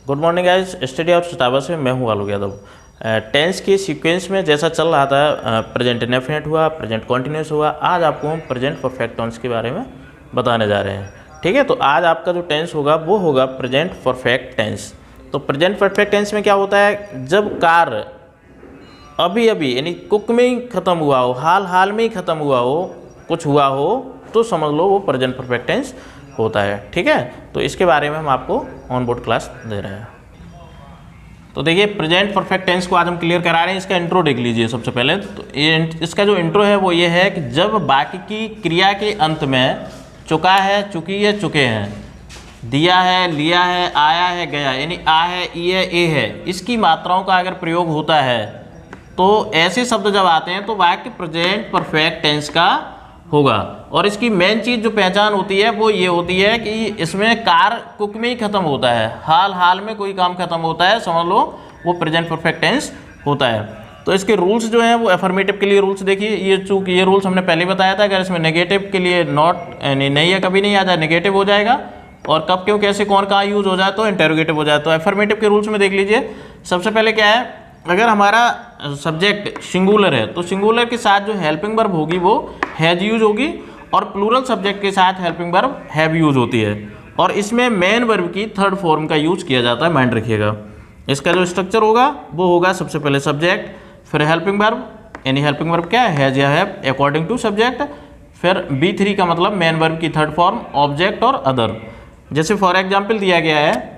Good morning guys, study of स्टाबा से मैं हूँ आलोक यादव। टेंस के सीक्वेंस में जैसा चल रहा था, प्रेजेंट इंडेफिनिट हुआ, प्रेजेंट कॉन्टिन्यूस हुआ। आज आपको हम प्रेजेंट परफेक्ट टेंस के बारे में बताने जा रहे हैं। ठीक है, तो आज आपका जो टेंस होगा वो होगा प्रेजेंट परफेक्ट टेंस। तो प्रेजेंट परफेक्ट टेंस में क्या होता है, जब कार्य अभी अभी यानी कुक में ही ख़त्म हुआ हो, हाल हाल में ही ख़त्म हुआ हो, कुछ हुआ हो, तो समझ लो वो प्रेजेंट परफेक्ट टेंस होता है। ठीक है, तो इसके बारे में हम आपको ऑन बोर्ड क्लास दे रहे हैं। तो देखिए, प्रेजेंट परफेक्ट टेंस को आज हम क्लियर करा रहे हैं। इसका इंट्रो देख लीजिए सबसे पहले। तो इसका जो इंट्रो है वो ये है कि जब वाक्य की क्रिया के अंत में चुका है, चुकी है, चुके हैं, दिया है, लिया है, आया है, गया, यानी आ है, ई है, ए है, इसकी मात्राओं का अगर प्रयोग होता है तो ऐसे शब्द जब आते हैं तो वाक्य प्रेजेंट परफेक्ट टेंस का होगा। और इसकी मेन चीज़ जो पहचान होती है वो ये होती है कि इसमें कार्य कुक में ही खत्म होता है, हाल हाल में कोई काम खत्म होता है, समझ लो वो प्रेजेंट परफेक्ट टेंस होता है। तो इसके रूल्स जो हैं वो एफर्मेटिव के लिए रूल्स देखिए, ये रूल्स हमने पहले बताया था। अगर इसमें नेगेटिव के लिए नॉट नहीं है, कभी नहीं आ जाए, नेगेटिव हो जाएगा। और कब, क्यों, कैसे, कौन, कहाँ यूज हो जाए तो इंटेरोगेटिव हो जाए। तो एफर्मेटिव के रूल्स में देख लीजिए। सबसे पहले क्या है, अगर हमारा सब्जेक्ट सिंगुलर है तो सिंगुलर के साथ जो हेल्पिंग वर्ब होगी वो हैज यूज होगी, और प्लूरल सब्जेक्ट के साथ हेल्पिंग वर्ब हैव यूज होती है। और इसमें मेन वर्ब की थर्ड फॉर्म का यूज किया जाता है, माइंड रखिएगा। इसका जो स्ट्रक्चर होगा वो होगा सबसे पहले सब्जेक्ट, फिर हेल्पिंग वर्ब, यानी हेल्पिंग वर्ब क्या है, हैज या हैव अकॉर्डिंग टू सब्जेक्ट, फिर B3 का मतलब मेन वर्ब की थर्ड फॉर्म, ऑब्जेक्ट और अदर। जैसे फॉर एग्जाम्पल दिया गया है,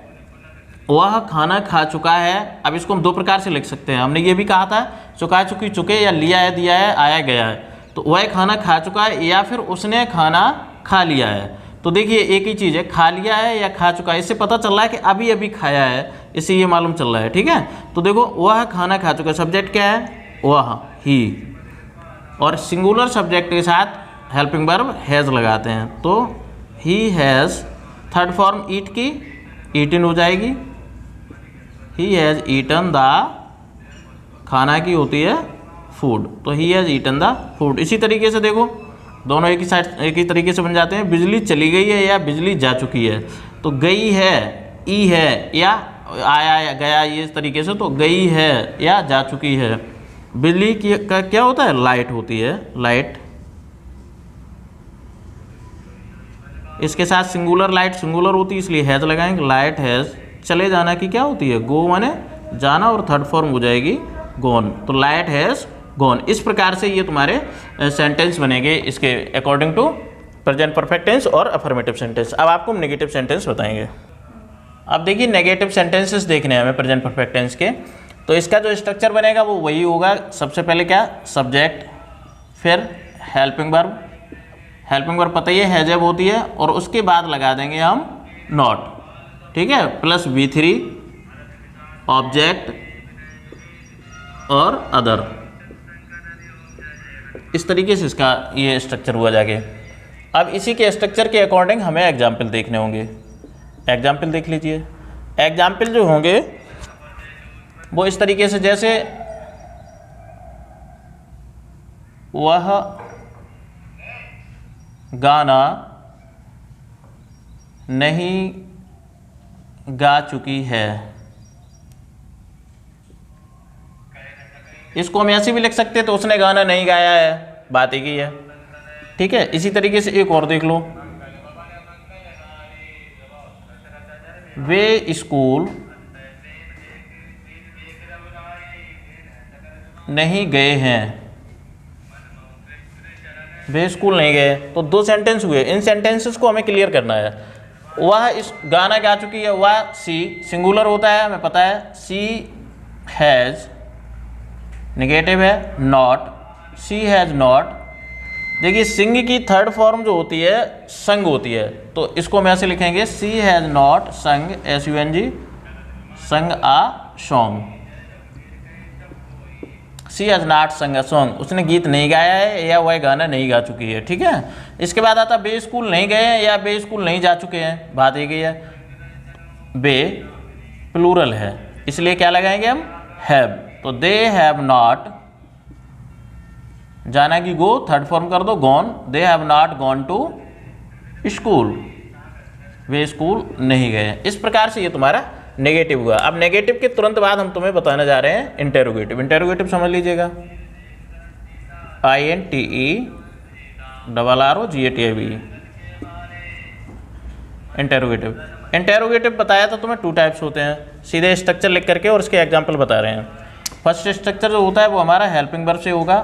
वह खाना खा चुका है। अब इसको हम दो प्रकार से लिख सकते हैं। हमने ये भी कहा था चुका, चुकी, चुके, या लिया है, दिया है, आया, गया है। तो वह खाना खा चुका है या फिर उसने खाना खा लिया है। तो देखिए एक ही चीज़ है, खा लिया है या खा चुका है, इससे पता चल रहा है कि अभी अभी खाया है, इससे ये मालूम चल रहा है। ठीक है, तो देखो वह खाना खा चुका है, सब्जेक्ट क्या है, वह, ही, और सिंगुलर सब्जेक्ट के साथ हेल्पिंग वर्ब हैज़ लगाते हैं। तो ही हैज़, थर्ड फॉर्म ईट की, ईटन हो जाएगी। ही हैज़ ईटन द, खाना की होती है फूड, तो he has eaten the food. इसी तरीके से देखो दोनों एक ही साइड, एक ही तरीके से बन जाते हैं। बिजली चली गई है या बिजली जा चुकी है, तो गई है, ई है, या आया या गया, ये इस तरीके से, तो गई है या जा चुकी है। बिजली की का क्या होता है, लाइट होती है, लाइट। इसके साथ सिंगुलर लाइट सिंगुलर होती है, इसलिए हैज़ लगाएंगे। लाइट हैज़, चले जाना की क्या होती है, गो, माने जाना, और थर्ड फॉर्म हो जाएगी गॉन। तो लाइट हैज़ गॉन। इस प्रकार से ये तुम्हारे सेंटेंस बनेंगे इसके according to present perfect tense और अफर्मेटिव सेंटेंस। अब आपको हम नेगेटिव सेंटेंस बताएंगे। अब देखिए नेगेटिव सेंटेंसेस देखने हैं हमें प्रेजेंट परफेक्ट टेंस के। तो इसका जो स्ट्रक्चर बनेगा वो वही होगा। सबसे पहले क्या, सब्जेक्ट, फिर हेल्पिंग वर्ब, हेल्पिंग वर्ब पता ही है हैज़ हैव होती है, और उसके बाद लगा देंगे हम नॉट, ठीक है, प्लस B3, ऑब्जेक्ट और अदर। इस तरीके से इसका ये स्ट्रक्चर हुआ जाके। अब इसी के स्ट्रक्चर के अकॉर्डिंग हमें एग्जाम्पल देखने होंगे। एग्जाम्पल देख लीजिए। एग्जाम्पल जो होंगे वो इस तरीके से, जैसे वह गाना नहीं गा चुकी है। इसको हम ऐसे भी लिख सकते हैं, तो उसने गाना नहीं गाया है, बात एक ही है। ठीक है, इसी तरीके से एक और देख लो, वे स्कूल नहीं गए हैं। वे स्कूल नहीं गए, तो दो सेंटेंस हुए। इन सेंटेंसेस को हमें क्लियर करना है। वह इस गाना गा चुकी है, वह सी सिंगुलर होता है, हमें पता है। सी हैज़ नेगेटिव है, नॉट, सी हैज़ नॉट। देखिए सिंग की थर्ड फॉर्म जो होती है संग होती है, तो इसको हम ऐसे लिखेंगे, she has not sung, SUNG, sung a song. She has not sung a song, उसने गीत नहीं गाया है या वह गाना नहीं गा चुकी है। ठीक है, इसके बाद आता बे स्कूल नहीं गए हैं या बे स्कूल नहीं जा चुके हैं, बात एक ही है। बे प्लूरल है, इसलिए क्या लगाएंगे हम, हैव। तो दे हैव नॉट, जाना की गो, थर्ड फॉर्म कर दो gone, they have not gone to school, वे स्कूल नहीं गए। इस प्रकार से ये तुम्हारा नेगेटिव हुआ। अब नेगेटिव के तुरंत बाद हम तुम्हें बताने जा रहे हैं इंटेरोगेटिव। इंटेरोगेटिव समझ लीजिएगा, INTERROGATIV, इंटेरोगेटिव। इंटेरोगेटिव बताया था तुम्हें 2 टाइप्स होते हैं, सीधे स्ट्रक्चर लिख करके और उसके एग्जाम्पल बता रहे हैं। फर्स्ट स्ट्रक्चर जो होता है वो हमारा हेल्पिंग वर्ब से होगा,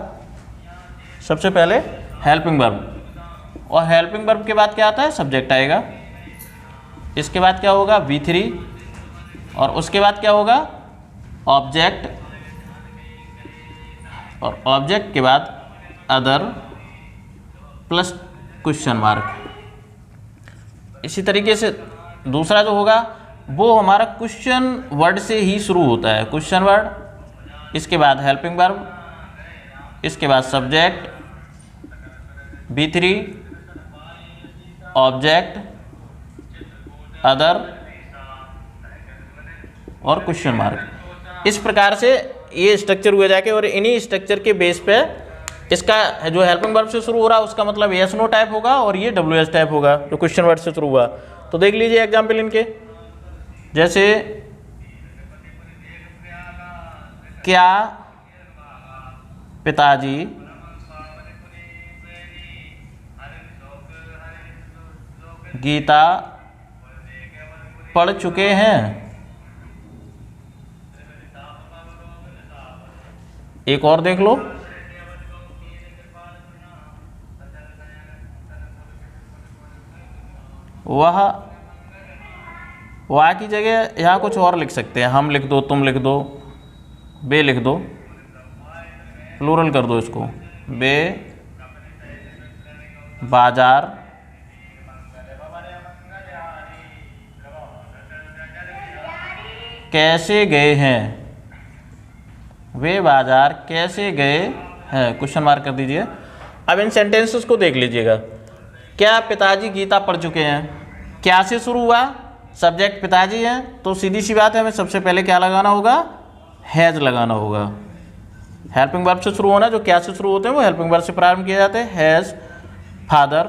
सबसे पहले हेल्पिंग वर्ब, और हेल्पिंग वर्ब के बाद क्या आता है, सब्जेक्ट आएगा। इसके बाद क्या होगा, V3, और उसके बाद क्या होगा, ऑब्जेक्ट, और ऑब्जेक्ट के बाद अदर प्लस क्वेश्चन मार्क। इसी तरीके से दूसरा जो होगा वो हमारा क्वेश्चन वर्ड से ही शुरू होता है, क्वेश्चन वर्ड, इसके बाद हेल्पिंग वर्ब, इसके बाद सब्जेक्ट, V3, ऑब्जेक्ट, अदर और क्वेश्चन मार्क। इस प्रकार से ये स्ट्रक्चर हुए जाके, और इन्हीं स्ट्रक्चर के बेस पे इसका जो हेल्पिंग वर्ब से शुरू हो रहा है उसका मतलब यस नो टाइप होगा, और ये WS टाइप होगा जो क्वेश्चन वर्ड से शुरू हुआ। तो देख लीजिए एग्जाम्पल इनके, जैसे क्या पिताजी गीता पढ़ चुके हैं। एक और देख लो, वह की जगह यहाँ कुछ और लिख सकते हैं, हम लिख दो, तुम लिख दो, बे लिख दो, प्लूरल कर दो इसको, बे बाजार कैसे गए हैं, वे बाजार कैसे गए हैं, क्वेश्चन मार्क कर दीजिए। अब इन सेंटेंसेस को देख लीजिएगा, क्या पिताजी गीता पढ़ चुके हैं, क्या से शुरू हुआ, सब्जेक्ट पिताजी है, तो सीधी सी बात है हमें सबसे पहले क्या लगाना होगा, हैज लगाना होगा। हेल्पिंग वर्ब से शुरू होना, जो क्या से शुरू होते हैं वो हेल्पिंग वर्ब से प्रारंभ किए जाते हैं। हैज फादर,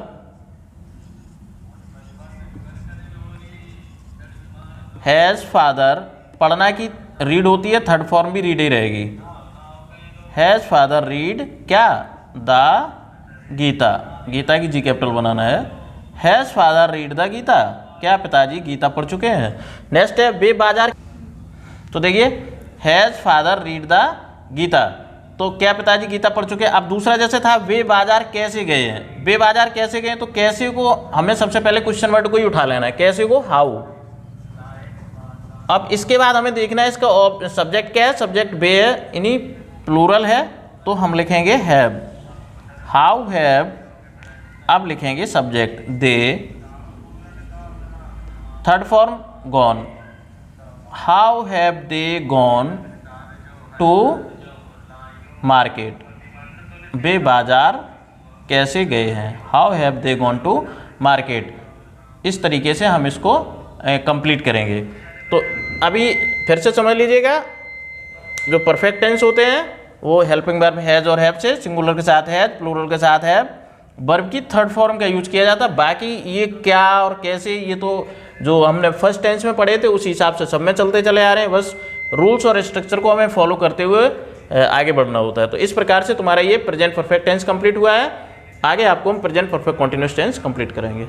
हैज फादर, पढ़ना की रीड होती है, थर्ड फॉर्म भी रीड ही रहेगी। हैज फादर रीड क्या, द गीता, गीता की जी कैपिटल बनाना है। Has father read the Gita, क्या पिताजी गीता पढ़ चुके हैं। नेक्स्ट है वे बाजार, तो देखिए has father read the Gita, तो क्या पिताजी गीता पढ़ चुके हैं। अब दूसरा जैसे था वे बाजार कैसे गए हैं, वे बाजार कैसे गए, तो कैसे को हमें सबसे पहले क्वेश्चन वर्ड को ही उठा लेना है, कैसे को, हाउ। अब इसके बाद हमें देखना है इसका सब्जेक्ट क्या है, सब्जेक्ट वे है, इन्हीं प्लूरल है, तो हम लिखेंगे हैव, हाउ हैव। अब लिखेंगे subject they, third form gone, how have they gone to market, वे बाजार कैसे गए हैं, how have they gone to market. इस तरीके से हम इसको कंप्लीट करेंगे। तो अभी फिर से समझ लीजिएगा, जो परफेक्ट टेंस होते हैं वो हेल्पिंग वर्ब हैज और हैव से, सिंगुलर के साथ हैज, प्लूरल के साथ हैव, वर्ब की थर्ड फॉर्म का यूज किया जाता है। बाकी ये क्या और कैसे, ये तो जो हमने फर्स्ट टेंस में पढ़े थे उसी हिसाब से सब में चलते चले आ रहे हैं, बस रूल्स और स्ट्रक्चर को हमें फॉलो करते हुए आगे बढ़ना होता है। तो इस प्रकार से तुम्हारा ये प्रेजेंट परफेक्ट टेंस कंप्लीट हुआ है। आगे आपको हम present perfect continuous tense complete करेंगे।